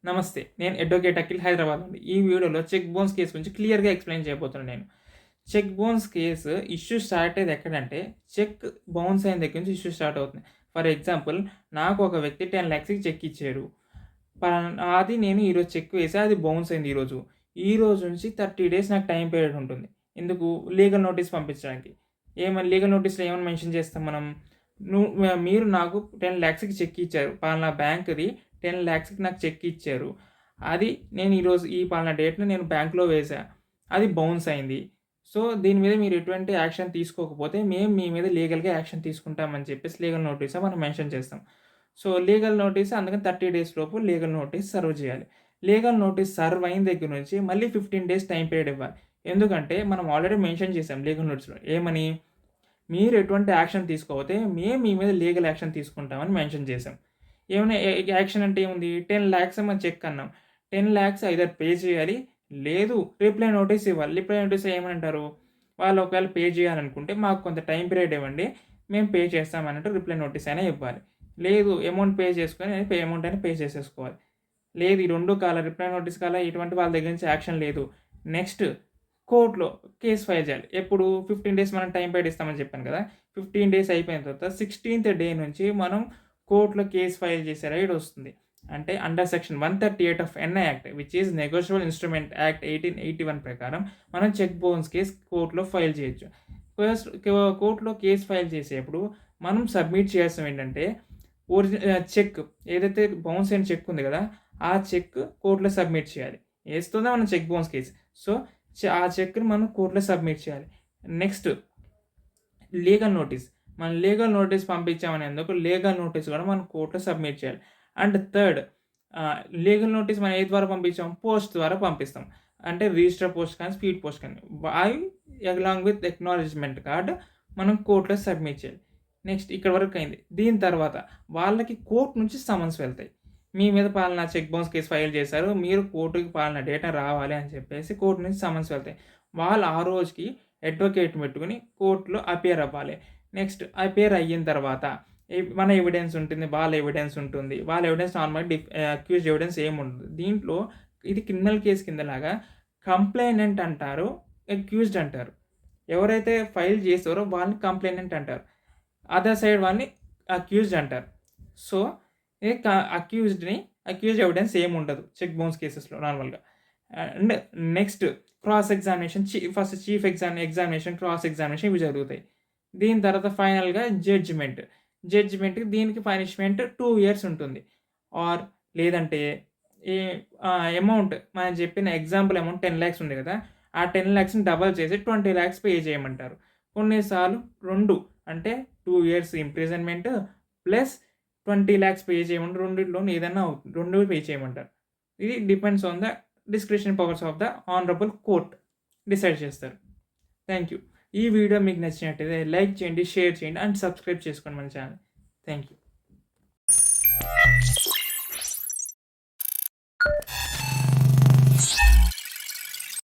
నమస్తే. నేను అడ్వకేట్ అఖిల్ హైదరాబాద్ నుండి. ఈ వీడియోలో చెక్ బౌన్స్ కేస్ గురించి క్లియర్‌గా ఎక్స్‌ప్లెయిన్ చేయబోతున్నాను నేను. Cheque bounce case issue start అయ్యేది ఎక్కడంటే, చెక్ బౌన్స్ అయిన దగ్గర నుంచి ఇష్యూ స్టార్ట్ అవుతుంది. ఫర్ ఎగ్జాంపుల్, నాకు ఒక వ్యక్తి 10,00,000కి చెక్ ఇచ్చారు. అది నేను ఈరోజు చెక్ వేసా, అది బౌన్స్ అయింది ఈరోజు. ఈ రోజు నుంచి 30 డేస్ నాకు టైమ్ పీరియడ్ ఉంటుంది. ఎందుకు? లీగల్ నోటీస్ పంపించడానికి. లీగల్ నోటీస్‌లో ఏమని మెన్షన్ చేస్తాం మనం? మీరు నాకు 10,00,000కి చెక్ ఇచ్చారు. పలానా బ్యాంక్‌ది 10,00,000కి నాకు చెక్ ఇచ్చారు. అది నేను ఈరోజు ఈ పలానా డేట్‌న నేను బ్యాంక్‌లో వేశా. అది బౌన్స్ అయింది. సో, దీని మీద మీరు ఎటువంటి యాక్షన్ తీసుకోకపోతే మేము మీ మీద లీగల్‌గా యాక్షన్ తీసుకుంటామని చెప్పేసి లీగల్ నోటీస్‌లో మనం మెన్షన్ చేస్తాం. సో, లీగల్ నోటీస్ అందుకని 30 డేస్ లోపు లీగల్ నోటీస్ సర్వ్ చేయాలి. లీగల్ నోటీస్ సర్వ్ అయిన దగ్గర నుంచి మళ్ళీ 15 డేస్ టైమ్ పీరియడ్ ఇవ్వాలి. ఎందుకంటే మనం ఆల్రెడీ మెన్షన్ చేసాం లీగల్ నోటీస్‌లో. ఏమని? మీరు ఎటువంటి యాక్షన్ తీసుకోకపోతే మేము మీ మీద లీగల్ యాక్షన్ తీసుకుంటామని మెన్షన్ చేసాం. ఏమైనా యాక్షన్ అంటే ఏముంది? 10,00,000 మన చెక్ అన్నాం. 10,00,000 ఐదర్ పే చేయాలి, లేదు రిప్లై నోటీస్ ఇవ్వాలి. రిప్లై నోటీస్ ఏమనంటారు? వాళ్ళు ఒకవేళ పే చేయాలనుకుంటే మాకు కొంత టైమ్ పీరియడ్ ఇవ్వండి, మేము పే చేస్తాం అన్నట్టు రిప్లై నోటీస్ అయినా ఇవ్వాలి. లేదు అమౌంట్ పే చేసుకొని అమౌంట్ అయినా పే చేసేసుకోవాలి. లేదు ఈ 2 రిప్లై నోటీస్ ఇటువంటి వాళ్ళ దగ్గర నుంచి యాక్షన్ లేదు. నెక్స్ట్ కోర్ట్‌లో కేస్ ఫైల్ చేయాలి. ఎప్పుడు? 15 డేస్ మనం టైమ్ పీరియడ్ ఇస్తామని చెప్పాను కదా! 15 డేస్ అయిపోయిన తర్వాత 16థ్ డే నుంచి మనం కోర్ట్‌లో కేస్ ఫైల్ చేసే రైట్ వస్తుంది. అంటే under section 138 of NI act which is negotiable instrument act 1881 ప్రకారం మనం చెక్ బౌన్స్ కేస్ కోర్ట్‌లో ఫైల్ చేయొచ్చు. కోర్ట్‌లో కేస్ ఫైల్ చేసేప్పుడు మనం సబ్మిట్ చేయాల్సినవి ఏంటంటే చెక్ ఏదైతే బౌన్స్ అయిన చెక్ ఉంది కదా! ఆ చెక్ కోర్ట్‌లో సబ్మిట్ చేయాలి. ఏస్తోనే మనం చెక్ బౌన్స్ కేస్. సో, ఆ చెక్‌ని మనం కోర్ట్‌లో సబ్మిట్ చేయాలి. Next legal notice. మనం లీగల్ నోటీస్ పంపించామనేందుకు లీగల్ నోటీస్ కూడా మనం కోర్ట్‌లో సబ్మిట్ చేయాలి. అండ్ థర్డ్ లీగల్ నోటీస్ మనం ఏ ద్వారా పంపించాం? పోస్ట్ ద్వారా పంపిస్తాం. అంటే రిజిస్టర్ పోస్ట్ కానీ, స్పీడ్ పోస్ట్ కానీ. అలాంగ్ విత్ అక్నాలెడ్జ్‌మెంట్ కార్డ్ మనం కోర్ట్‌లో సబ్మిట్ చేయాలి. నెక్స్ట్ ఇక్కడ వరకు అయింది. దీని తర్వాత వాళ్ళకి కోర్ట్ నుంచి సమన్స్ వెళ్తాయి. మీ మీద పలానా చెక్ బౌన్స్ కేస్ ఫైల్ చేశారు. మీరు కోర్ట్‌కి పలానా డేటా రావాలి అని చెప్పేసి కోర్ట్ నుంచి సమన్స్ వెళ్తాయి. వాళ్ళు ఆ రోజుకి అడ్వకేట్‌ని పెట్టుకొని కోర్ట్‌లో అపియర్ అవ్వాలి. నెక్స్ట్ అపియర్ అయిన తర్వాత మన ఎవిడెన్స్ ఉంటుంది. వాళ్ళ ఎవిడెన్స్ ఉంటుంది. వాళ్ళ ఎవిడెన్స్ నార్మల్‌గా అక్యూజ్డ్ ఎవిడెన్స్ ఏముండదు. దీంట్లో ఇది క్రిమినల్ కేస్ కిందలాగా కంప్లైనెంట్ అంటారు. అక్యూజ్డ్ అంటారు. ఎవరైతే ఫైల్ చేసారో వాళ్ళని కంప్లైనెంట్ అంటారు. అదర్ సైడ్ వాళ్ళని అక్యూజ్డ్ అంటారు. సో, ఈ అక్యూజ్డ్ ఎవిడెన్స్ ఏముండదు చెక్ బౌన్స్ కేసెస్‌లో నార్మల్‌గా. And next cross examination first chief examination, cross examination ఇవి జరుగుతాయి. దీని తర్వాత ఫైనల్‌గా జడ్జిమెంట్. దీనికి పనిష్మెంట్ 2 ఇయర్స్ ఉంటుంది. ఆర్ లేదంటే ఈ అమౌంట్ మనం చెప్పిన ఎగ్జాంపుల్ అమౌంట్ 10,00,000 ఉంది కదా! ఆ 10,00,000ని డబల్ చేసి 20,00,000 పే చేయమంటారు. కొన్నిసార్లు 2 అంటే 2 ఇయర్స్ ఇంప్రిజన్‌మెంట్ ప్లస్ 20,00,000 పే చేయమంటారు. రెండిట్లోని ఏదన్నా అవుతుంది. 2 పే చేయమంటారు. ఇది depends on the discretion powers of the honourable court decide చేస్తారు. Thank you. ఈ వీడియో మీకు నచ్చినట్టయితే లైక్ చేయండి, షేర్ చేయండి అండ్ సబ్స్క్రైబ్ చేసుకోండి మన ఛానల్. Thank you.